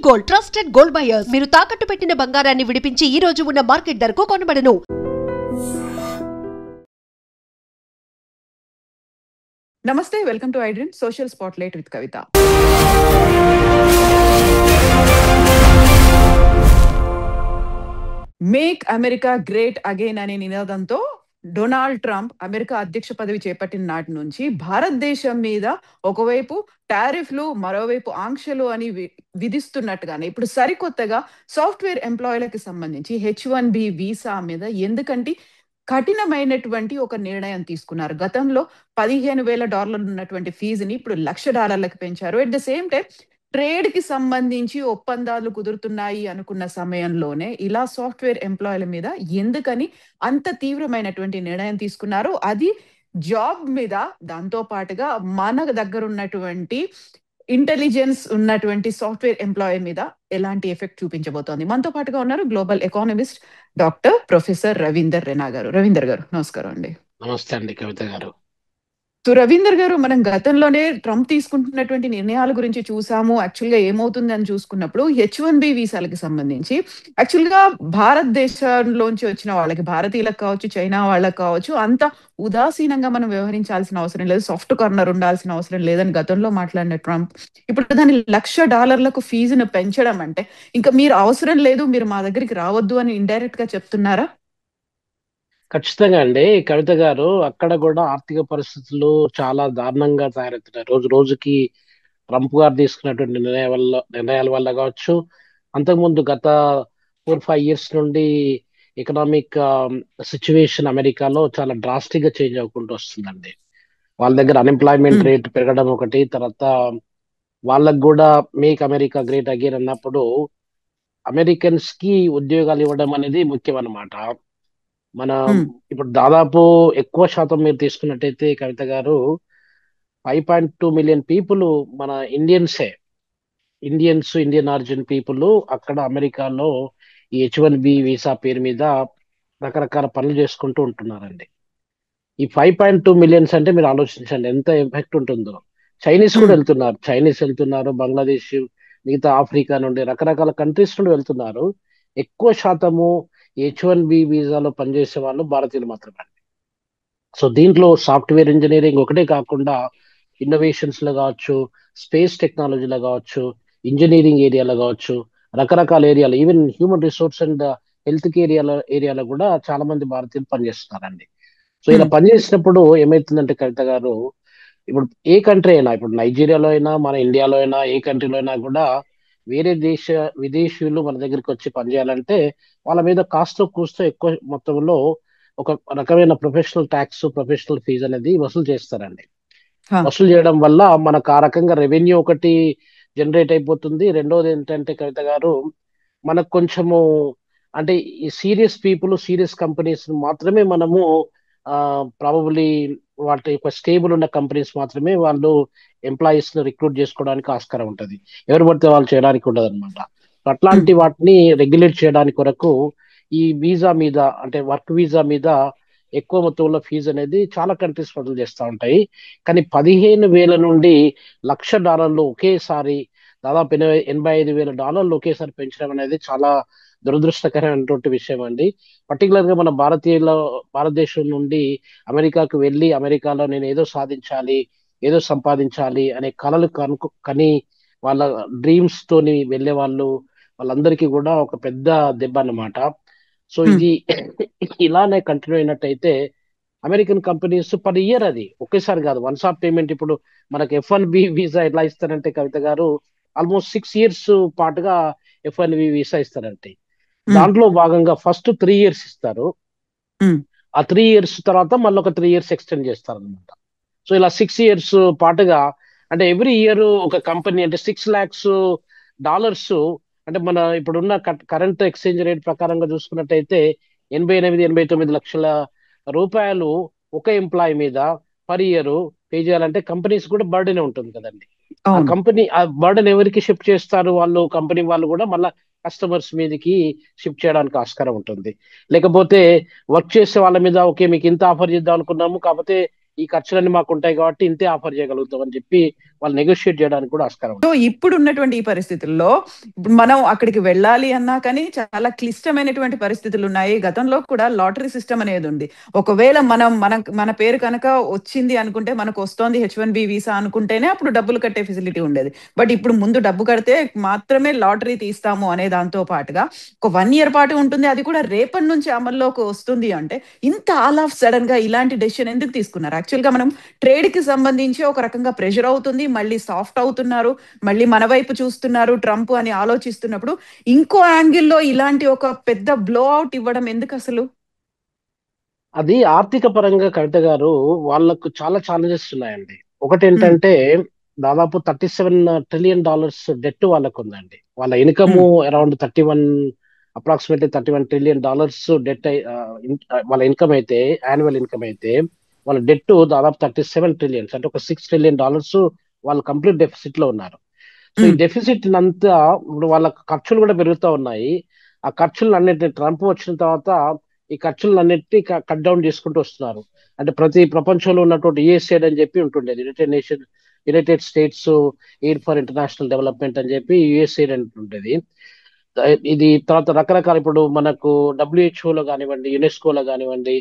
Gold trusted gold buyers. మీరు తాకట్టు పెట్టిన బంగారాన్ని విడిపించి ఈ రోజు ఉన్న మార్కెట్ ధరకు కొనబడను. నమస్తే, welcome to iDream social spotlight with Kavitha. Make America great again అనే నినాదంతో డొనాల్డ్ ట్రంప్ అమెరికా అధ్యక్ష పదవి చేపట్టిన నాటి నుంచి భారతదేశం మీద ఒకవైపు టారిఫ్లు, మరోవైపు ఆంక్షలు అని విధిస్తున్నట్టుగానే ఇప్పుడు సరికొత్తగా సాఫ్ట్వేర్ ఎంప్లాయీలకు సంబంధించి H1B వీసా మీద ఎందుకంటే కఠినమైనటువంటి ఒక నిర్ణయం తీసుకున్నారు. గతంలో $15,000 ఉన్నటువంటి ఫీజుని ఇప్పుడు $1,00,000 పెంచారు. At the same time trade కి సంబంధించి ఒప్పందాలు కుదురుతున్నాయి అనుకున్న సమయంలోనే ఇలా సాఫ్ట్వేర్ ఎంప్లాయీల మీద ఎందుకని అంత తీవ్రమైనటువంటి నిర్ణయం తీసుకున్నారు? అది జాబ్ మీద, దాంతో పాటుగా మన దగ్గర ఉన్నటువంటి ఇంటెలిజెన్స్ ఉన్నటువంటి సాఫ్ట్వేర్ ఎంప్లాయీ మీద ఎలాంటి ఎఫెక్ట్ చూపించబోతోంది? మనతో పాటుగా ఉన్నారు global economist doctor professor Ravinder Rena గారు. రవీందర్ గారు నమస్కారం అండి. నమస్తే అండి కవిత గారు. సో రవీందర్ గారు, మనం గతంలోనే ట్రంప్ తీసుకుంటున్నటువంటి నిర్ణయాల గురించి చూసాము. యాక్చువల్గా ఏమవుతుంది అని చూసుకున్నప్పుడు H1B వీసాలకి సంబంధించి యాక్చువల్గా భారతదేశంలోంచి వచ్చిన వాళ్ళకి, భారతీయులకు కావచ్చు, చైనా వాళ్ళకి కావచ్చు, అంత ఉదాసీనంగా మనం వ్యవహరించాల్సిన అవసరం లేదు, సాఫ్ట్ కార్నర్ ఉండాల్సిన అవసరం లేదని గతంలో మాట్లాడిన ట్రంప్ ఇప్పుడు దాన్ని $1,00,000 ఫీజును పెంచడం అంటే ఇంకా మీరు అవసరం లేదు, మీరు మా దగ్గరికి రావద్దు అని ఇండైరెక్ట్ గా చెప్తున్నారా? ఖచ్చితంగా అండి కవిత గారు. అక్కడ కూడా ఆర్థిక పరిస్థితులు చాలా దారుణంగా తయారవుతున్నాయి. రోజు రోజుకి ట్రంప్ గారు తీసుకున్నటువంటి నిర్ణయాల వల్ల కావచ్చు, అంతకుముందు గత 4-5 years నుండి ఎకనామిక్ సిచ్యువేషన్ అమెరికాలో చాలా డ్రాస్టిక్ గా చేంజ్ అవ్వకుండా వస్తుందండి. వాళ్ళ దగ్గర అన్ఎంప్లాయ్మెంట్ రేట్ పెరగడం ఒకటి, తర్వాత వాళ్ళకు కూడా మేక్ అమెరికా గ్రేట్ అగైన్ అన్నప్పుడు అమెరికన్స్ కి ఉద్యోగాలు ఇవ్వడం అనేది ముఖ్యం అన్నమాట. మన ఇప్పుడు దాదాపు ఎక్కువ శాతం మీరు తీసుకున్నట్టయితే కవిత గారు 5.2 million పీపుల్ మన ఇండియన్ ఆరిజిన్ పీపుల్ అక్కడ అమెరికాలో ఈ H1B వీసా పేరు మీద రకరకాల పనులు చేసుకుంటూ ఉంటున్నారండి. ఈ 5.2 million అంటే మీరు ఆలోచించండి ఎంత ఎఫెక్ట్ ఉంటుందో. చైనీస్ కూడా వెళ్తున్నారు, బంగ్లాదేశ్, మిగతా ఆఫ్రికా నుండి రకరకాల కంట్రీస్ నుండి వెళ్తున్నారు. ఎక్కువ శాతము H1B వీసాలో పనిచేసే వాళ్ళు భారతీయులు మాత్రమే. సో దీంట్లో సాఫ్ట్వేర్ ఇంజనీరింగ్ ఒకటే కాకుండా ఇన్నోవేషన్స్ లో కావచ్చు, స్పేస్ టెక్నాలజీలో కావచ్చు, ఇంజనీరింగ్ ఏరియాలో కావచ్చు, రకరకాల ఏరియాలో, even human resource and health care ఏరియాలో కూడా చాలా మంది భారతీయులు పనిచేస్తున్నారండి. సో ఇలా పనిచేసినప్పుడు ఏమైతుందంటే కవిత గారు, ఇప్పుడు ఏ కంట్రీ అయినా, ఇప్పుడు నైజీరియాలో అయినా, మన ఇండియాలో అయినా, ఏ కంట్రీలో అయినా కూడా వేరే విదేశీయులు మన దగ్గరికి వచ్చి పనిచేయాలంటే వాళ్ళ మీద కాస్త కూస్తో ఎక్కువ మొత్తంలో ఒక రకమైన ప్రొఫెషనల్ ఫీజు అనేది వసూలు చేస్తారండి. వసూలు చేయడం వల్ల మనకు ఆ రకంగా రెవెన్యూ ఒకటి జనరేట్ అయిపోతుంది. రెండోది ఏంటంటే కవిత గారు, మనకు కొంచెము అంటే ఈ సీరియస్ కంపెనీస్ మాత్రమే మనము ప్రాబబ్లీ వాటి యొక్క స్టేబుల్ ఉన్న కంపెనీస్ మాత్రమే వాళ్ళు ఎంప్లాయీస్ ను రిక్రూట్ చేసుకోవడానికి ఆస్కారం ఉంటుంది. ఎవరు పడితే వాళ్ళు చేయడానికి ఉండదు అనమాట. అట్లాంటి వాటిని రెగ్యులేట్ చేయడానికి కొరకు ఈ వీసా మీద, అంటే వర్క్ వీసా మీద ఎక్కువ మొత్తంలో ఫీజు అనేది చాలా కంట్రీస్ వసూలు చేస్తూ ఉంటాయి. కానీ $15,000 నుండి $1,00,000 ఒకేసారి, దాదాపు $85,000 ఒకేసారి పెంచడం అనేది చాలా దురదృష్టకరమైనటువంటి విషయం అండి. పర్టికులర్ గా మన భారతదేశం నుండి అమెరికాకు వెళ్ళి అమెరికాలో నేను ఏదో సాధించాలి, ఏదో సంపాదించాలి అనే కలలు కని వాళ్ళ డ్రీమ్స్ తోని వెళ్ళే వాళ్ళందరికీ కూడా ఒక పెద్ద దెబ్బ అన్నమాట. సో ఇది ఇలానే కంటిన్యూ అయినట్టయితే అమెరికన్ కంపెనీస్ పర్ ఇయర్, అది ఒకేసారి కాదు, వన్స్ ఆఫ్ పేమెంట్. ఇప్పుడు మనకి F1B వీసా ఎట్లా ఇస్తారంటే కవిత గారు, ఆల్మోస్ట్ 6 years పాటుగా F1B వీసా ఇస్తారంటే దాంట్లో భాగంగా ఫస్ట్ 3 years ఇస్తారు. ఆ 3 years తర్వాత మళ్ళీ ఒక 3 years ఎక్స్టెండ్ చేస్తారు అనమాట. సో ఇలా 6 years పాటుగా, అంటే ఎవ్రీ ఇయర్ ఒక కంపెనీ అంటే $6 lakhs, అంటే మన ఇప్పుడున్న కరెంట్ ఎక్స్చేంజ్ రేట్ ప్రకారంగా చూసుకున్నట్టయితే 88-89 లక్షల రూపాయలు ఒక ఎంప్లాయీ మీద పర్ ఇయర్ పే చేయాలంటే కంపెనీస్ కూడా బర్డెన్ ఉంటుంది కదండి. ఆ బర్డెన్ ఎవరికి షిఫ్ట్ చేస్తారు? కంపెనీ వాళ్ళు కూడా మళ్ళీ కస్టమర్స్ మీదకి షిఫ్ట్ చేయడానికి ఆస్కారం ఉంటుంది. లేకపోతే వర్క్ చేసే వాళ్ళ మీద, ఓకే మీకు ఇంత ఆఫర్ చేద్దాం అనుకున్నాము, కాకపోతే ఈ ఖర్చులన్నీ మాకు ఉంటాయి కాబట్టి ఇంతే ఆఫర్ చేయగలుగుతాం అని చెప్పి వాళ్ళు నెగోషియేట్ చేయడానికి కూడా ఆస్కారం సో ఉంటుంది. ఇప్పుడు ఉన్నటువంటి ఈ పరిస్థితుల్లో ఇప్పుడు మనం అక్కడికి వెళ్ళాలి అన్నా కానీ చాలా క్లిష్టమైనటువంటి పరిస్థితులు ఉన్నాయి. గతంలో కూడా లాటరీ సిస్టమ్ అనేది ఉంది. ఒకవేళ మన పేరు కనుక వచ్చింది అనుకుంటే, మనకు వస్తోంది H1B వీసా అనుకుంటేనే అప్పుడు డబ్బులు కట్టే ఫెసిలిటీ ఉండేది. బట్ ఇప్పుడు ముందు డబ్బు కడితే మాత్రమే లాటరీ తీస్తాము అనే దాంతో పాటుగా ఒక 1 ఇయర్ పాటు ఉంటుంది. అది కూడా రేపటి నుంచి అమల్లోకి వస్తుంది అంటే, ఇంత ఆల్ ఆఫ్ సడన్ గా ఇలాంటి డెసిషన్ ఎందుకు తీసుకున్నారు? యాక్చువల్ గా మనం ట్రేడ్ కి సంబంధించి ఒక రకంగా ప్రెషర్ అవుతుంది, మళ్ళీ సాఫ్ట్ అవుతున్నారు, మళ్ళీ మన వైపు చూస్తున్నారు ట్రంప్ అని ఆలోచిస్తున్నప్పుడు, ఇంకో యాంగిల్లో ఇలాంటి ఒక పెద్ద బ్లో అవుట్ ఇవ్వడం ఎందుకు అసలు? అది ఆర్థిక పరంగా కవిత గారు వాళ్ళకు చాలా ఛాలెంజెస్ ఉన్నాయండి. ఒకటి ఉమ్, ఏంటంటే దాదాపు $37 ట్రిలియన్ డెట్ వాళ్ళకు ఉందండి. వాళ్ళ ఇన్కమ్ ఉమ్, అరౌండ్ 31, అప్రాక్సిమేట్లీ $31 ట్రిలియన్ డెట్ వాళ్ళ ఇన్కమ్ అయితే, యాన్యువల్ ఇన్కమ్ అయితే, వాళ్ళ డెట్ దాదాపు 37 ట్రిలియన్స్, అంటే ఒక $6 ట్రిలియన్ వాళ్ళు కంప్లీట్ డెఫిసిట్ లో ఉన్నారు. సో ఈ ఉమ్, డెఫిసిట్ అంతా ఇప్పుడు వాళ్ళ ఖర్చులు కూడా పెరుగుతూ ఉన్నాయి. ఆ ఖర్చులు అన్నిటిని ట్రంప్ వచ్చిన తర్వాత ఈ ఖర్చులన్నిటినీ కట్ డౌన్ చేసుకుంటూ వస్తున్నారు. అంటే ప్రతి ప్రపంచంలో ఉన్నటువంటి యుఎస్ఏడ్ అని చెప్పి ఉంటుండేది, United States Aid for International Development అని చెప్పి యుఎస్ఏడ్ అంటుండేది. ఇది తర్వాత రకరకాల ఇప్పుడు మనకు డబ్ల్యూహెచ్ఓలో కానివ్వండి, యునెస్కోలో కానివ్వండి,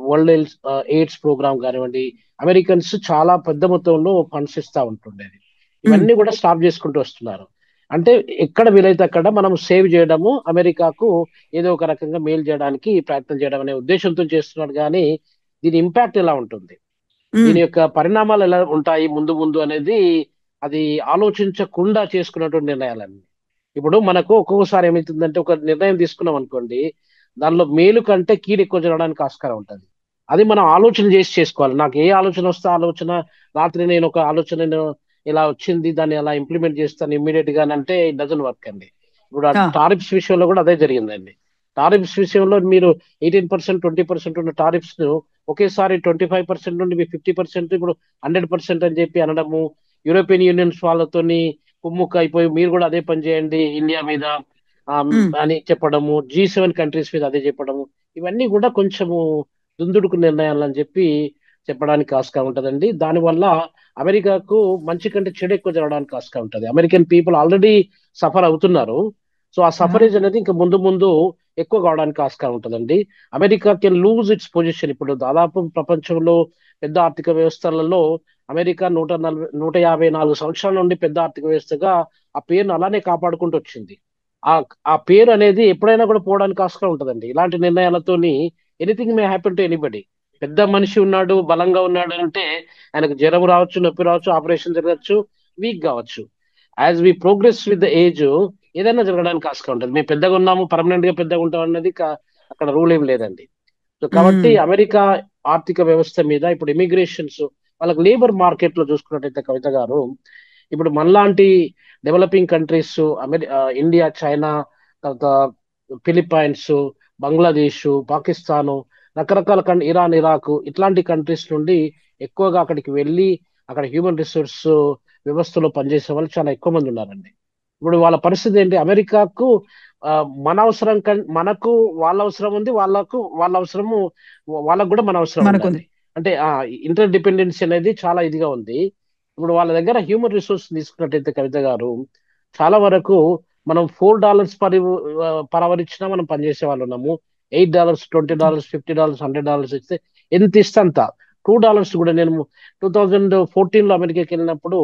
వరల్డ్ ఎయిడ్స్ ప్రోగ్రామ్ కానివ్వండి, అమెరికన్స్ చాలా పెద్ద మొత్తంలో ఫండ్స్ ఇస్తూ ఉంటుండేది. ఉమ్, ఇవన్నీ కూడా స్టాప్ చేసుకుంటూ వస్తున్నారు. అంటే ఎక్కడ వీలైతే అక్కడ మనం సేవ్ చేయడము, అమెరికాకు ఏదో ఒక రకంగా మేలు చేయడానికి ప్రయత్నం చేయడం అనే ఉద్దేశంతో చేస్తున్నారు. కానీ దీని ఇంపాక్ట్ ఎలా ఉంటుంది, ఉమ్, దీని యొక్క పరిణామాలు ఎలా ఉంటాయి ముందు ముందు అనేది అది ఆలోచించకుండా చేసుకున్నటువంటి నిర్ణయాలన్నీ. ఇప్పుడు మనకు ఒక్కొక్కసారి ఏమవుతుందంటే ఒక నిర్ణయం తీసుకున్నాం అనుకోండి, దానిలో మేలు కంటే కీడు ఎక్కువ జరగడానికి ఆస్కారం ఉంటుంది. అది మనం ఆలోచన చేసి చేసుకోవాలి. నాకు ఏ ఆలోచన వస్తే ఆలోచన, రాత్రి నేను ఒక ఆలోచన ఇలా వచ్చింది దాన్ని అలా ఇంప్లిమెంట్ చేస్తాను ఇమ్మీడియట్ గా అంటే ఇట్ డజన్ వర్క్ అండి. ఇప్పుడు ఆ ఆ, టారిఫ్స్ విషయంలో కూడా అదే జరిగిందండి. టారిఫ్స్ విషయంలో మీరు 18%, 20% ఉన్న టారిఫ్స్ ను ఒకేసారి 25% నుండి 50%, ఇప్పుడు 100% అని చెప్పి అనడము, యూరోపియన్ యూనియన్స్ వాళ్ళతోని కుమ్ముక్క అయిపోయి మీరు కూడా అదే పని చేయండి ఇండియా మీద ఉమ్, అని చెప్పడము, G7 కంట్రీస్ మీద అదే చెప్పడము, ఇవన్నీ కూడా కొంచెము దుందుడుకు నిర్ణయాలు అని చెప్పి చెప్పడానికి ఆస్కారం ఉంటుందండి. దానివల్ల అమెరికాకు మంచి కంటే చెడు ఎక్కువ జరగడానికి ఆస్కారం ఉంటుంది. అమెరికన్ పీపుల్ ఆల్రెడీ సఫర్ అవుతున్నారు. సో ఆ యా, సఫరేజ్ అనేది ఇంకా ముందు ముందు ఎక్కువ కావడానికి ఆస్కారం ఉంటుందండి. America can lose it's position. ఇప్పుడు దాదాపు ప్రపంచంలో పెద్ద ఆర్థిక వ్యవస్థలలో అమెరికా 154 సంవత్సరాల నుండి పెద్ద ఆర్థిక వ్యవస్థగా ఆ పేరును అలానే కాపాడుకుంటూ వచ్చింది. ఆ ఆ పేరు అనేది ఎప్పుడైనా కూడా పోవడానికి ఆస్కారం ఉంటుందండి ఇలాంటి నిర్ణయాలతోని. Anything may happen to anybody. పెద్ద మనిషి ఉన్నాడు, బలంగా ఉన్నాడు అంటే ఆయనకు జ్వరం రావచ్చు, నొప్పి రావచ్చు, ఆపరేషన్ జరగచ్చు, వీక్ కావచ్చు. As we progress with the age ఏదైనా జరగడానికి ఆస్కారం ఉంటుంది. మేము పెద్దగా ఉన్నాము, పర్మనెంట్ గా పెద్దగా ఉంటాం అన్నది అక్కడ రూల్ ఏం లేదండి. సో కాబట్టి ఉమ్, అమెరికా ఆర్థిక వ్యవస్థ మీద ఇప్పుడు ఇమిగ్రేషన్స్, వాళ్ళకి లేబర్ మార్కెట్ లో చూసుకున్నట్టయితే కవిత గారు, ఇప్పుడు మనలాంటి డెవలపింగ్ కంట్రీస్, ఇండియా, చైనా, తర్వాత ఫిలిప్పైన్స్, బంగ్లాదేశ్, పాకిస్తాను, రకరకాల ఇరాన్, ఇరాక్, ఇట్లాంటి కంట్రీస్ నుండి ఎక్కువగా అక్కడికి వెళ్ళి అక్కడ హ్యూమన్ రిసోర్స్ వ్యవస్థలో పనిచేసే వాళ్ళు చాలా ఎక్కువ మంది ఉన్నారండి. ఇప్పుడు వాళ్ళ పరిస్థితి ఏంటి, అమెరికాకు మన అవసరం మనకు వాళ్ళ అవసరం ఉంది, వాళ్ళకు వాళ్ళ అవసరము, వాళ్ళకు కూడా మన అవసరం మనకుంది. ఉందండి. అంటే ఇంటర్ డిపెండెన్సీ అనేది చాలా ఇదిగా ఉంది. ఇప్పుడు వాళ్ళ దగ్గర హ్యూమన్ రిసోర్స్ తీసుకున్నట్టయితే కవిత గారు, చాలా వరకు మనం $4 పర్ అవర్ ఇచ్చినా మనం పనిచేసే వాళ్ళు ఉన్నాము. $8, $20, $50, $100 ఇస్తే ఎంత ఇస్తే అంత. $2 కూడా నేను 2014 లో అమెరికాకి వెళ్ళినప్పుడు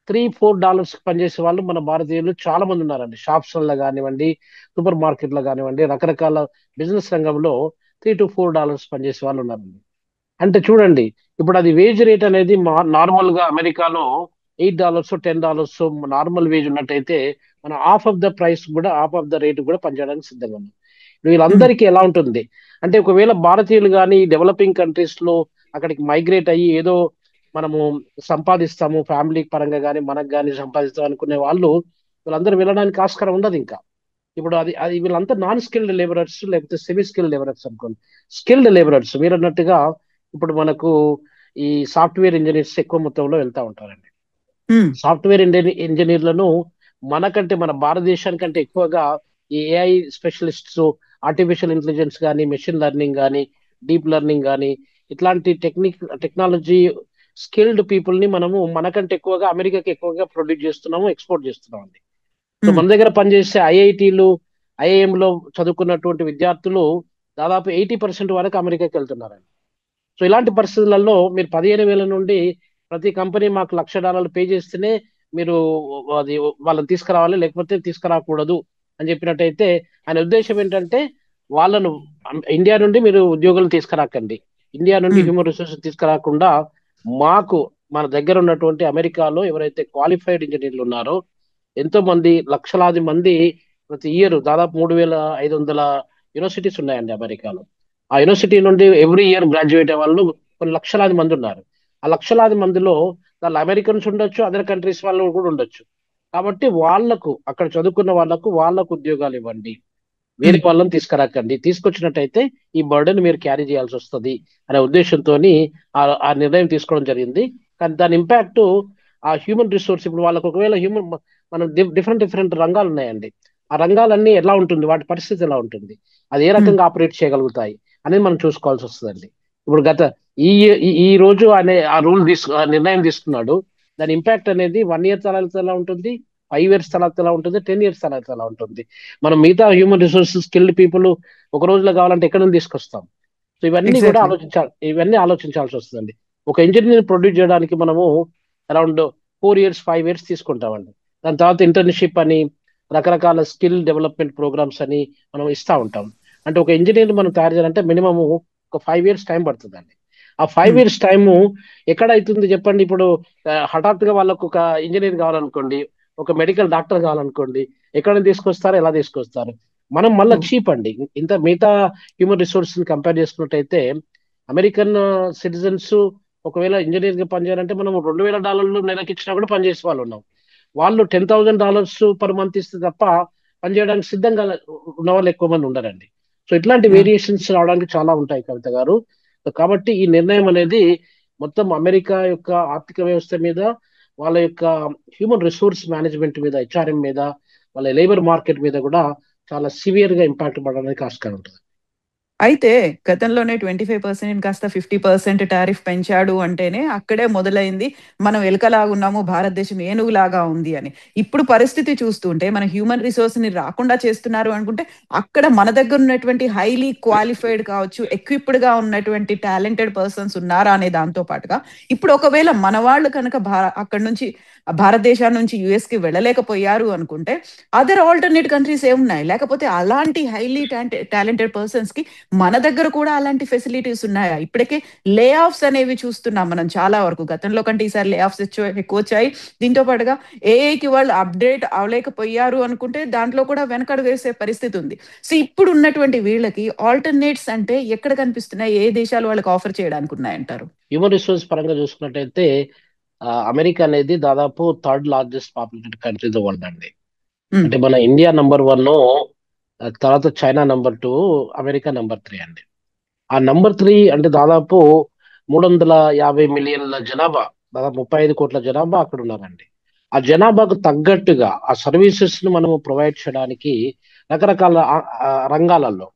$3-4 పనిచేసే వాళ్ళు మన భారతీయులు చాలా మంది ఉన్నారండి. షాప్స్లలో కానివ్వండి, సూపర్ మార్కెట్లో కానివ్వండి, రకరకాల బిజినెస్ రంగంలో $3-4 పనిచేసే వాళ్ళు ఉన్నారండి. అంటే చూడండి, ఇప్పుడు అది వేజ్ రేట్ అనేది నార్మల్ గా అమెరికాలో $8, $10 నార్మల్ వేజ్ ఉన్నట్టయితే మనం హాఫ్ ఆఫ్ ద ప్రైస్ కూడా, హాఫ్ ఆఫ్ ద రేట్ కూడా పనిచేయడానికి సిద్ధంగా ఉన్నాం. ఉమ్, వీళ్ళందరికీ ఎలా ఉంటుంది అంటే, ఒకవేళ భారతీయులు కానీ డెవలపింగ్ కంట్రీస్ లో అక్కడికి మైగ్రేట్ అయ్యి ఏదో మనము సంపాదిస్తాము, ఫ్యామిలీ పరంగా కానీ మనకు కానీ సంపాదిస్తాం అనుకునే వాళ్ళు, వీళ్ళందరూ వెళ్ళడానికి ఆస్కారం ఉండదు ఇంకా. ఇప్పుడు అది అది వీళ్ళంతా నాన్ స్కిల్డ్ లేబరర్స్ లేకపోతే సెమీ స్కిల్డ్ లేబరర్స్ అనుకోండి. స్కిల్డ్ లేబరర్స్ మీరు అన్నట్టుగా ఇప్పుడు మనకు ఈ సాఫ్ట్వేర్ ఇంజనీర్స్ ఎక్కువ మొత్తంలో వెళ్తా ఉంటారండి. ఉమ్, సాఫ్ట్వేర్ ఇంజనీర్లను మనకంటే, మన భారతదేశానికంటే ఎక్కువగా ఈ ఏఐ స్పెషలిస్ట్స్, ఆర్టిఫిషియల్ ఇంటెలిజెన్స్ కానీ, మెషిన్ లెర్నింగ్ కానీ, డీప్ లెర్నింగ్ కానీ, ఇట్లాంటి టెక్నాలజీ స్కిల్డ్ పీపుల్ ని మనము మనకంటే ఎక్కువగా అమెరికాకి ఎక్కువగా ప్రొడ్యూస్ చేస్తున్నాము, ఎక్స్పోర్ట్ చేస్తున్నాం అండి. సో మన దగ్గర పనిచేసే ఐఐటీలు, ఐఐఎంలో చదువుకున్నటువంటి విద్యార్థులు దాదాపు 80% వరకు అమెరికాకి వెళ్తున్నారండి. సో ఇలాంటి పరిస్థితులలో మీరు 15,000 నుండి ప్రతి కంపెనీ మాకు $1,00,000 పే చేస్తేనే మీరు అది వాళ్ళని తీసుకురావాలి, లేకపోతే తీసుకురాకూడదు అని చెప్పినట్టయితే ఆయన ఉద్దేశం ఏంటంటే వాళ్ళను ఇండియా నుండి మీరు ఉద్యోగులను తీసుకురాకండి, ఇండియా నుండి హ్యూమన్ రిసోర్సెస్ తీసుకురాకుండా మాకు మన దగ్గర ఉన్నటువంటి అమెరికాలో ఎవరైతే క్వాలిఫైడ్ ఇంజనీర్లు ఉన్నారో ఎంతో మంది లక్షలాది మంది ప్రతి ఇయర్ దాదాపు 3,500 యూనివర్సిటీస్ ఉన్నాయండి అమెరికాలో. ఆ యూనివర్సిటీ నుండి ఎవ్రీ ఇయర్ గ్రాడ్యుయేట్ అయ్యే వాళ్ళు కొన్ని లక్షలాది మంది ఉన్నారు. ఆ లక్షలాది మందిలో వాళ్ళ అమెరికన్స్ ఉండొచ్చు, అదర్ కంట్రీస్ వాళ్ళు కూడా ఉండొచ్చు. కాబట్టి వాళ్లకు అక్కడ చదువుకున్న వాళ్ళకు ఉద్యోగాలు ఇవ్వండి, వేరే వాళ్ళని తీసుకురాకండి. తీసుకొచ్చినట్టయితే ఈ బర్డెన్ మీరు క్యారీ చేయాల్సి వస్తుంది అనే ఉద్దేశంతో ఆ నిర్ణయం తీసుకోవడం జరిగింది. కానీ దాని ఇంపాక్ట్ ఆ హ్యూమన్ రిసోర్స్, ఇప్పుడు వాళ్ళకు ఒకవేళ మనం డిఫరెంట్ రంగాలు ఉన్నాయండి, ఆ రంగాలన్నీ ఎలా ఉంటుంది, వాటి పరిస్థితి ఎలా ఉంటుంది, అది ఏ రకంగా ఆపరేట్ చేయగలుగుతాయి అనేది మనం చూసుకోవాల్సి వస్తుందండి. ఇప్పుడు ఈ ఈ రోజు అనే ఆ నిర్ణయం తీసుకున్నాడు, దాని ఇంపాక్ట్ అనేది 1 year తర్వాత ఎలా ఉంటుంది, 5 years తర్వాత ఎలా ఉంటుంది, 10 years తర్వాత ఎలా ఉంటుంది. మనం మిగతా హ్యూమన్ రిసోర్సెస్ స్కిల్డ్ పీపుల్ ఒక రోజులో కావాలంటే ఎక్కడ నుంచి తీసుకొస్తాం. సో ఇవన్నీ కూడా ఆలోచించాల్సి వస్తుందండి. ఒక ఇంజనీర్ ప్రొడ్యూస్ చేయడానికి మనము అరౌండ్ 4 years 5 years తీసుకుంటామండి. దాని తర్వాత ఇంటర్న్షిప్ అని రకరకాల స్కిల్ డెవలప్మెంట్ ప్రోగ్రామ్స్ అని మనం ఇస్తా ఉంటాం. అంటే ఒక ఇంజనీర్ మనం తయారు చేయాలంటే మినిమం ఒక 5 years టైం పడుతుందండి. ఆ 5 years టైము ఎక్కడ అవుతుంది చెప్పండి. ఇప్పుడు హఠాత్తుగా వాళ్ళకు ఒక ఇంజనీర్ కావాలనుకోండి, ఒక మెడికల్ డాక్టర్ కావాలనుకోండి, ఎక్కడ తీసుకొస్తారు, ఎలా తీసుకొస్తారు. మనం మళ్ళీ చీప్ అండి. ఇంత మిగతా హ్యూమన్ రిసోర్స్ కంపేర్ చేసుకున్నట్టయితే అమెరికన్ సిటిజన్స్ ఒకవేళ ఇంజనీర్ గా పనిచేయాలంటే మనం $2,000 నెలకి ఇచ్చినా కూడా పనిచేసే వాళ్ళు ఉన్నాం. వాళ్ళు $10,000 పర్ మంత్ ఇస్తే తప్ప పనిచేయడానికి సిద్ధంగా ఉన్న వాళ్ళు ఎక్కువ మంది ఉండరండి. సో ఇట్లాంటి వేరియేషన్స్ రావడానికి చాలా ఉంటాయి కవిత గారు. కాబట్టి ఈ నిర్ణయం అనేది మొత్తం అమెరికా యొక్క ఆర్థిక వ్యవస్థ మీద, వాళ్ళ యొక్క హ్యూమన్ రిసోర్స్ మేనేజ్మెంట్ మీద, హెచ్ఆర్ఎం మీద, వాళ్ళ లేబర్ మార్కెట్ మీద కూడా చాలా సివియర్ గా ఇంపాక్ట్ పడడానికి ఆస్కారం ఉంటుంది. అయితే గతంలోనే 25% కాస్త 50% టారిఫ్ పెంచాడు అంటేనే అక్కడే మొదలైంది మనం ఎలుకలాగున్నాము, భారతదేశం ఏనుగులాగా ఉంది అని. ఇప్పుడు పరిస్థితి చూస్తుంటే మన హ్యూమన్ రిసోర్స్ ని రాకుండా చేస్తున్నారు అనుకుంటే అక్కడ మన దగ్గర ఉన్నటువంటి హైలీ క్వాలిఫైడ్ కావచ్చు, ఎక్విప్డ్ గా ఉన్నటువంటి టాలెంటెడ్ పర్సన్స్ ఉన్నారా అనే దాంతో పాటుగా ఇప్పుడు ఒకవేళ మన వాళ్ళు కనుక అక్కడ నుంచి భారతదేశం నుంచి యుఎస్ కి వెళ్ళలేకపోయారు అనుకుంటే అదర్ ఆల్టర్నేట్ కంట్రీస్ ఏమున్నాయి, లేకపోతే అలాంటి హైలీ టాలెంటెడ్ పర్సన్స్ కి మన దగ్గర కూడా అలాంటి ఫెసిలిటీస్ ఉన్నాయా? ఇప్పటికే లే ఆఫ్స్ అనేవి చూస్తున్నాం మనం చాలా వరకు. గతంలో కంటే ఈసారి లే ఆఫ్స్ ఎక్కువ వచ్చాయి. దీంతో పాటుగా ఏఐకి వాళ్ళు అప్డేట్ అవ్వలేకపోయారు అనుకుంటే దాంట్లో కూడా వెనకడు వేసే పరిస్థితి ఉంది. సో ఇప్పుడు ఉన్నటువంటి వీళ్ళకి ఆల్టర్నేట్స్ అంటే ఎక్కడ కనిపిస్తున్నాయి, ఏ దేశాలు వాళ్ళకి ఆఫర్ చేయడానికి ఉన్నాయంటారు? హ్యూమన్ రిసోర్స్ పరంగా చూసుకున్నట్టయితే అమెరికా అనేది దాదాపు 3rd largest populated country the world అండి. అంటే మన ఇండియా నంబర్ 1, తర్వాత చైనా నంబర్ 2, అమెరికా నంబర్ 3 అండి. ఆ నంబర్ 3 అంటే దాదాపు 350 మిలియన్ల జనాభా, దాదాపు 35 కోట్ల జనాభా అక్కడ ఉన్నారండి. ఆ జనాభాకు తగ్గట్టుగా ఆ సర్వీసెస్ ను మనము ప్రొవైడ్ చేయడానికి రకరకాల రంగాలలో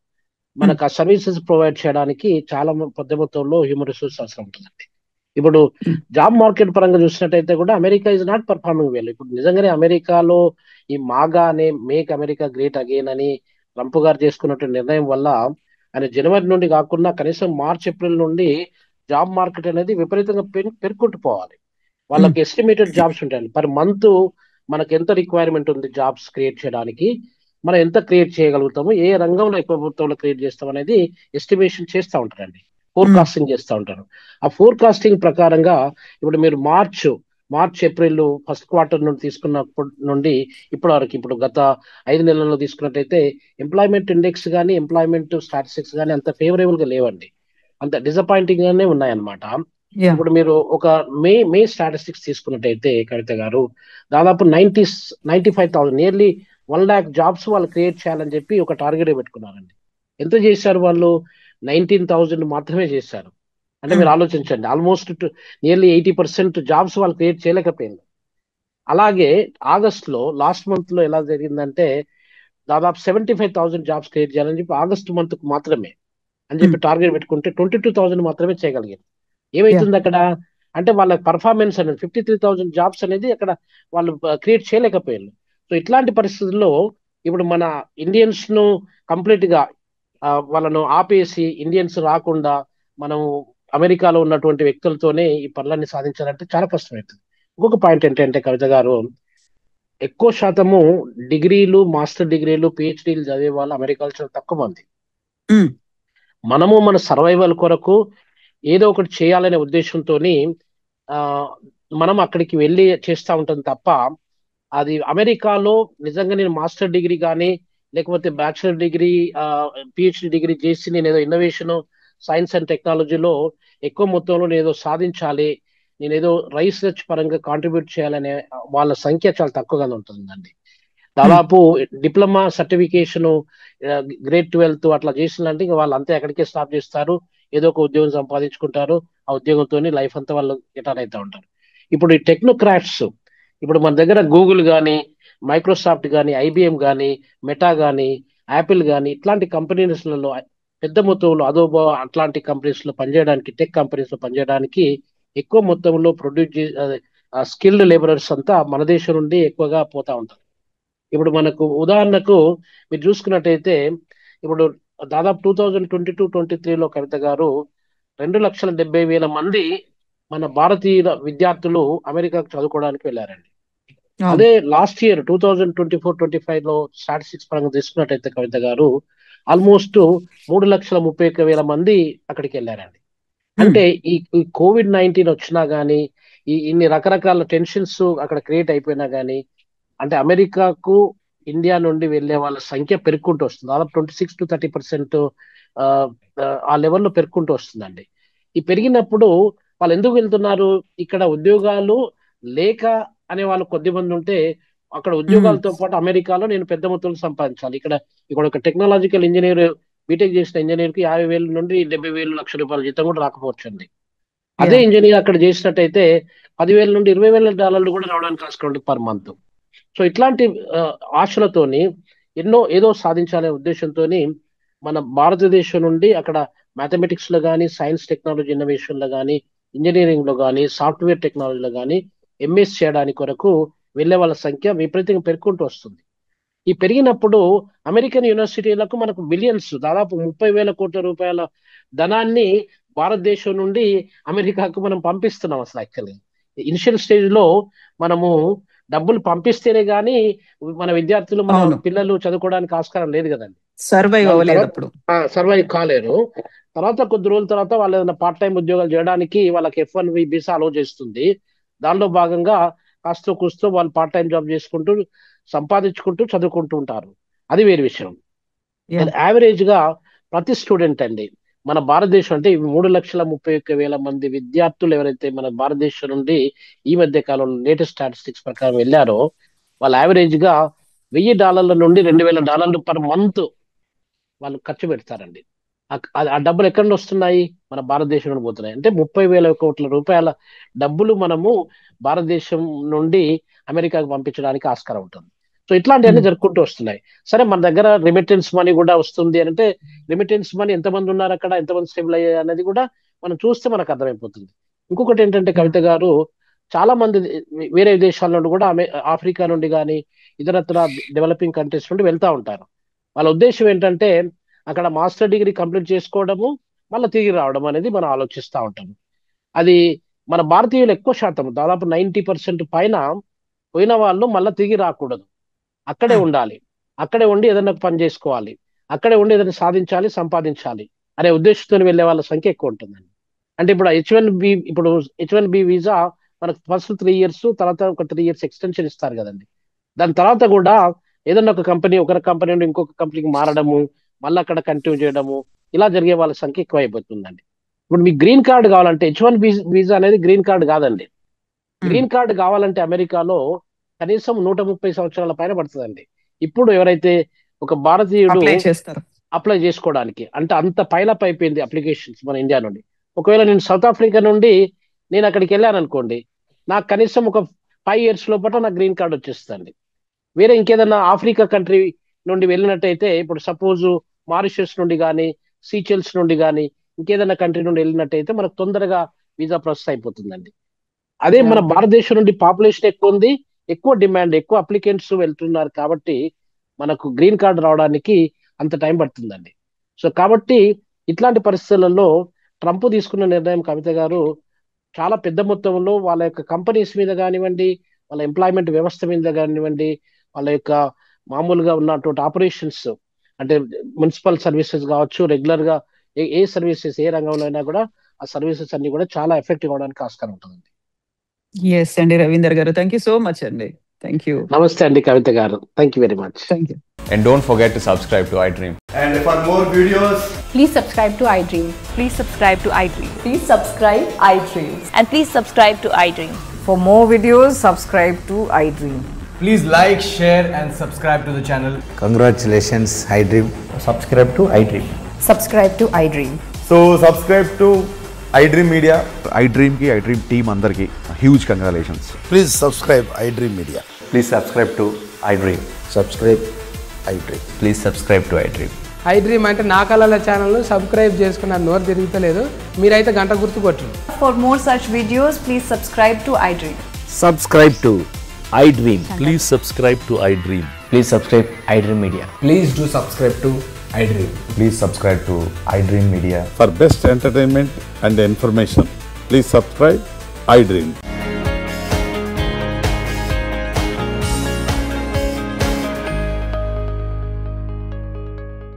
మనకు ఆ సర్వీసెస్ ప్రొవైడ్ చేయడానికి చాలా పెద్ద మొత్తంలో హ్యూమన్ రిసోర్స్ అవసరం ఉంటుందండి. ఇప్పుడు జాబ్ మార్కెట్ పరంగా చూసినట్టయితే కూడా America is not performing well. ఇప్పుడు నిజంగానే అమెరికాలో ఈ మాగా అనే మేక్ అమెరికా గ్రేట్ అగైన్ అని ట్రంప్ గారు చేసుకున్నటువంటి నిర్ణయం వల్ల ఆయన జనవరి నుండి కాకుండా కనీసం మార్చ్ ఏప్రిల్ నుండి జాబ్ మార్కెట్ అనేది విపరీతంగా పెరుక్కుంటూ పోవాలి. వాళ్ళకి ఎస్టిమేటెడ్ జాబ్స్ ఉంటాయండి. పర్ మంత్ మనకి ఎంత రిక్వైర్మెంట్ ఉంది జాబ్స్ క్రియేట్ చేయడానికి, మనం ఎంత క్రియేట్ చేయగలుగుతాము, ఏ రంగంలో ఎక్కువ మొత్తంలో క్రియేట్ చేస్తాం అనేది ఎస్టిమేషన్ చేస్తూ ఉంటారండి, ఫోర్కాస్టింగ్ చేస్తూ ఉంటారు. ఆ ఫోర్కాస్టింగ్ ప్రకారంగా ఇప్పుడు మీరు మార్చ్ ఏప్రిల్ ఫస్ట్ క్వార్టర్ నుండి తీసుకున్నప్పటి నుండి ఇప్పటి వరకు, ఇప్పుడు గత 5 నెలల్లో తీసుకున్నట్టయితే ఎంప్లాయ్మెంట్ ఇండెక్స్ కానీ ఎంప్లాయ్మెంట్ స్టాటిస్టిక్స్ కానీ అంత ఫేవరబుల్ గా లేవండి, అంత డిసప్పాయింటింగ్ గానే ఉన్నాయన్నమాట. ఇప్పుడు మీరు ఒక మే స్టాటిస్టిక్స్ తీసుకున్నట్టయితే కవిత గారు దాదాపు 95,000 నియర్లీ 1 lakh జాబ్స్ వాళ్ళు క్రియేట్ చేయాలని చెప్పి ఒక టార్గెట్ పెట్టుకున్నారండి. ఎంత చేశారు వాళ్ళు? 19,000 మాత్రమే చేశారు. అంటే మీరు ఆలోచించండి, ఆల్మోస్ట్ నియర్లీ 80% జాబ్స్ వాళ్ళు క్రియేట్ చేయలేకపోయింది. అలాగే ఆగస్టులో లాస్ట్ మంత్ లో ఎలా జరిగిందంటే దాదాపు 75,000 జాబ్స్ క్రియేట్ చేయాలని చెప్పి ఆగస్ట్ మంత్ కు మాత్రమే అని చెప్పి టార్గెట్ పెట్టుకుంటే 22,000 మాత్రమే చేయగలిగారు. ఏమైతుంది అక్కడ అంటే వాళ్ళ పర్ఫార్మెన్స్ అనేది 53,000 జాబ్స్ అనేది అక్కడ వాళ్ళు క్రియేట్ చేయలేకపోయారు. సో ఇట్లాంటి పరిస్థితుల్లో ఇప్పుడు మన ఇండియన్స్ ను కంప్లీట్ గా వాళ్ళను ఆపేసి ఇండియన్స్ రాకుండా మనం అమెరికాలో ఉన్నటువంటి వ్యక్తులతోనే ఈ పనులన్నీ సాధించాలంటే చాలా కష్టమవుతుంది. ఇంకొక పాయింట్ ఏంటంటే కవిత గారు, ఎక్కువ శాతము డిగ్రీలు, మాస్టర్ డిగ్రీలు, పిహెచ్డీలు చదివే వాళ్ళు అమెరికాలో చాలా తక్కువ మంది. ఉమ్, మనము మన సర్వైవల్ కొరకు ఏదో ఒకటి చేయాలనే ఉద్దేశంతోని ఆ మనం అక్కడికి వెళ్ళి చేస్తూ ఉంటాం తప్ప, అది అమెరికాలో నిజంగా నేను మాస్టర్ డిగ్రీ కానీ లేకపోతే బ్యాచిలర్ డిగ్రీ, పిహెచ్డి డిగ్రీ చేసి నేను ఏదో ఇన్నోవేషన్, సైన్స్ అండ్ టెక్నాలజీలో ఎక్కువ మొత్తంలో నేను ఏదో సాధించాలి, నేను ఏదో రీసెర్చ్ పరంగా కాంట్రిబ్యూట్ చేయాలనే వాళ్ళ సంఖ్య చాలా తక్కువగానే ఉంటుందండి. ఉమ్, దాదాపు డిప్లొమా సర్టిఫికేషన్, గ్రేడ్ 12 అట్లా చేసిందంటే ఇంకా వాళ్ళు అంతే అక్కడికే స్టాప్ చేస్తారు, ఏదో ఒక ఉద్యోగం సంపాదించుకుంటారు, ఆ ఉద్యోగంతో లైఫ్ అంతా వాళ్ళు రిటైర్ అవుతూ ఉంటారు. ఇప్పుడు ఈ టెక్నోక్రాట్స్, ఇప్పుడు మన దగ్గర గూగుల్ కానీ, మైక్రోసాఫ్ట్ కానీ, ఐబిఎం కానీ, మెటా కానీ, యాపిల్ కానీ ఇట్లాంటి కంపెనీస్లలో పెద్ద మొత్తంలో అదోబో అట్లాంటి కంపెనీస్ లో పనిచేయడానికి, టెక్ కంపెనీస్ లో పనిచేయడానికి ఎక్కువ మొత్తంలో ప్రొడ్యూస్ స్కిల్డ్ లేబరర్స్ అంతా మన దేశం నుండి ఎక్కువగా పోతా ఉంటారు. ఇప్పుడు మనకు ఉదాహరణకు మీరు చూసుకున్నట్టయితే, ఇప్పుడు దాదాపు 2022-23లో కవిత గారు 2,70,000 మంది మన భారతీయ విద్యార్థులు అమెరికాకు చదువుకోవడానికి వెళ్ళారండి. అవును. అదే లాస్ట్ ఇయర్ 2024-25లో స్టాటిస్టిక్స్ పరంగా తీసుకున్నట్టయితే కవిత గారు ఆల్మోస్ట్ 3,31,000 మంది అక్కడికి వెళ్ళారండి. ఉమ్, అంటే ఈ కోవిడ్-19 వచ్చినా గానీ, ఇన్ని రకరకాల టెన్షన్స్ అక్కడ క్రియేట్ అయిపోయినా గానీ, అంటే అమెరికాకు ఇండియా నుండి వెళ్ళే వాళ్ళ సంఖ్య పెరుగుకుంటూ వస్తుంది. దాదాపు 26-30% ఆ లెవెల్లో పెరుగుకుంటూ వస్తుందండి. ఈ పెరిగినప్పుడు వాళ్ళు ఎందుకు వెళ్తున్నారు? ఇక్కడ ఉద్యోగాలు లేక అనే వాళ్ళు కొద్ది మంది ఉంటే, అక్కడ ఉమ్, ఉద్యోగాలతో పాటు అమెరికాలో నేను పెద్ద మొత్తంలో సంపాదించాలి. ఇక్కడ ఒక టెక్నాలజికల్ ఇంజనీర్, బీటెక్ చేసిన ఇంజనీర్ కి 50,000 నుండి 70,000 లక్ష రూపాయల జీతం కూడా రాకపోవచ్చండి. అదే యా ఇంజనీర్ అక్కడ చేసినట్టయితే 10,000 నుండి 20,000 డాలర్లు కూడా రావడానికి ఆస్కారం ఉంది పర్ మంత్. సో ఇట్లాంటి ఆ, ఆశలతోని ఏదో సాధించాలనే ఉద్దేశంతోని మన భారతదేశం నుండి అక్కడ మ్యాథమెటిక్స్ లో కానీ, సైన్స్ టెక్నాలజీ ఇన్నోవేషన్ లో కానీ, ఇంజనీరింగ్ లో కానీ, సాఫ్ట్వేర్ టెక్నాలజీలో కానీ ఎంఎస్ చేయడానికి కొరకు వెళ్ళే వాళ్ళ సంఖ్య విపరీతంగా పెరుగుకుంటూ వస్తుంది. ఈ పెరిగినప్పుడు అమెరికన్ యూనివర్సిటీలకు మనకు బిలియన్స్, దాదాపు 30,000 కోట్ల రూపాయల ధనాన్ని భారతదేశం నుండి అమెరికాకు మనం పంపిస్తున్నాం. అసలు యాక్చువల్లీ ఇనిషియల్ స్టేజ్ లో మనము డబ్బులు పంపిస్తేనే గానీ మన విద్యార్థులు, మన అవును. పిల్లలు చదువుకోవడానికి ఆస్కారం లేదు కదండి. సర్వైవ్ దాని అవ్వలేదు తర్వాత అప్పుడు. సర్వైవ్ కాలేరు. తర్వాత కొద్ది రోజుల తర్వాత వాళ్ళు ఏదైనా పార్ట్ టైం ఉద్యోగాలు చేయడానికి వాళ్ళకి F1 వీసా అలౌ చేస్తుంది. దానిలో భాగంగా కాస్త కూస్తో వాళ్ళు పార్ట్ టైం జాబ్ చేసుకుంటూ సంపాదించుకుంటూ చదువుకుంటూ ఉంటారు. అది వేరే విషయం. యా యావరేజ్ గా ప్రతి స్టూడెంట్ అండి మన భారతదేశం, అంటే 3,31,000 మంది విద్యార్థులు ఎవరైతే మన భారతదేశం నుండి ఈ మధ్య కాలంలో లేటెస్ట్ స్టాటిస్టిక్స్ ప్రకారం వెళ్ళారో, వాళ్ళు యావరేజ్ గా $1,000 నుండి $2,000 పర్ మంత్ వాళ్ళు ఖర్చు పెడతారండి. ఆ డబ్బులు ఎక్కడి నుండి వస్తున్నాయి? మన భారతదేశం నుండి పోతున్నాయి. అంటే 30,000 కోట్ల రూపాయల డబ్బులు మనము భారతదేశం నుండి అమెరికాకు పంపించడానికి ఆస్కారం ఉంటుంది. సో ఇట్లాంటివన్నీ ఉమ్, జరుపుకుంటూ వస్తున్నాయి. సరే, మన దగ్గర రెమిటెన్స్ మనీ కూడా వస్తుంది అని అంటే, రెమిటెన్స్ మనీ ఎంతమంది ఉన్నారు అక్కడ, ఎంతమంది స్టేబుల్ అయ్యారు అనేది కూడా మనం చూస్తే మనకు అర్థమైపోతుంది. ఇంకొకటి ఏంటంటే యా కవిత గారు, చాలా మంది వేరే దేశాల నుండి కూడా ఆఫ్రికా నుండి కానీ ఇతరత్ర డెవలపింగ్ కంట్రీస్ నుండి వెళ్తా ఉంటారు. వాళ్ళ ఉద్దేశం ఏంటంటే అక్కడ మాస్టర్ డిగ్రీ కంప్లీట్ చేసుకోవడము, మళ్ళీ తిరిగి రావడం అనేది మనం ఆలోచిస్తూ ఉంటాము. అది మన భారతీయులు ఎక్కువ శాతం, దాదాపు 90% పైన పోయిన వాళ్ళు మళ్ళీ తిరిగి రాకూడదు, అక్కడే ఉమ్, ఉండాలి, అక్కడే ఉండి ఏదైనా ఒక పని చేసుకోవాలి, అక్కడే ఉండి ఏదైనా సాధించాలి, సంపాదించాలి అనే ఉద్దేశంతో వెళ్ళే వాళ్ళ సంఖ్య ఎక్కువ ఉంటుందండి. అంటే ఇప్పుడు H1B వీసా మనకు ఫస్ట్ 3 years, తర్వాత ఒక 3 years ఎక్స్టెన్షన్ ఇస్తారు కదండి. దాని తర్వాత కూడా ఏదైనా ఒక కంపెనీ, ఒక కంపెనీ నుండి ఇంకొక కంపెనీకి మారడము, మళ్ళీ అక్కడ కంటిన్యూ చేయడము, ఇలా జరిగే వాళ్ళ సంఖ్య ఎక్కువ అయిపోతుందండి. ఇప్పుడు మీకు గ్రీన్ కార్డ్ కావాలంటే, H1B వీసా అనేది గ్రీన్ కార్డ్ కాదండి. ఉమ్. గ్రీన్ కార్డ్ కావాలంటే అమెరికాలో కనీసం 130 సంవత్సరాల పైన పడుతుందండి. ఇప్పుడు ఎవరైతే ఒక భారతీయుడు అప్లై చేస్తారు. అప్లై చేసుకోవడానికి, అంటే అంత పైలప్ అయిపోయింది అప్లికేషన్స్ మన ఇండియా నుండి. ఒకవేళ నేను సౌత్ ఆఫ్రికా నుండి నేను అక్కడికి వెళ్ళాను అనుకోండి, నాకు కనీసం ఒక 5 years లోపల నాకు గ్రీన్ కార్డ్ వచ్చేస్తుంది. వేరే ఇంకేదన్నా ఆఫ్రికా కంట్రీ నుండి వెళ్ళినట్టయితే, ఇప్పుడు సపోజ్ మారిషస్ నుండి కానీ, సీచెల్స్ నుండి కానీ, ఇంకేదైనా కంట్రీ నుండి వెళ్ళినట్టయితే మనకు తొందరగా వీసా ప్రాసెస్ అయిపోతుందండి. అదే మన Yeah. భారతదేశం నుండి పాపులేషన్ ఎక్కువ ఉంది, ఎక్కువ డిమాండ్, ఎక్కువ అప్లికెంట్స్ వెళ్తున్నారు కాబట్టి మనకు గ్రీన్ కార్డ్ రావడానికి అంత టైం పడుతుందండి. సో కాబట్టి ఇట్లాంటి పరిస్థితులలో ట్రంప్ తీసుకున్న నిర్ణయం కవిత గారు చాలా పెద్ద మొత్తంలో వాళ్ళ యొక్క కంపెనీస్ మీద కానివ్వండి, వాళ్ళ ఎంప్లాయ్మెంట్ వ్యవస్థ మీద కానివ్వండి, వాళ్ళ యొక్క మామూలుగా ఉన్నటువంటి ఆపరేషన్స్ అంటే మున్సిపల్ సర్వీసెస్ కావచ్చు, రెగ్యులర్ గా ఏ సర్వీసెస్ ఏ రంగంలో అయినా కూడా ఆ సర్వీసెస్ అన్ని కూడా చాలా ఎఫెక్టివ్ అవడానికి ఆస్కారం ఉంటుంది. ఎస్ అండి రవీందర్ గారు, థ్యాంక్ యూ సో మచ్ అండి. Thank you. నమస్తే అండి కవిత గారు, thank you very much. Thank you. And don't forget to subscribe to iDream. And for more videos, Please subscribe to iDream. Please subscribe to iDream. Please subscribe iDream. And please subscribe to iDream. For more videos, subscribe to iDream. please like, share and subscribe to the channel. Congratulations, iDream. Subscribe to iDream. Subscribe to iDream. So subscribe to iDream Media. iDream ki iDream team అందరికి huge congratulations. Please subscribe iDream Media. Please subscribe to iDream. Subscribe iDream. Please subscribe to iDream. iDream అంటే నా కళల ఛానల్ను subscribe చేసుకున్న నోరు తిరుగుతలేదు, మీరైతే గంట గుర్తు కొట్టండి. For more such videos, please subscribe to iDream. Subscribe to iDream. Please subscribe to iDream. Please subscribe iDream Media. Please do subscribe to iDream. Please subscribe to iDream Media. For best entertainment and information, please subscribe iDream.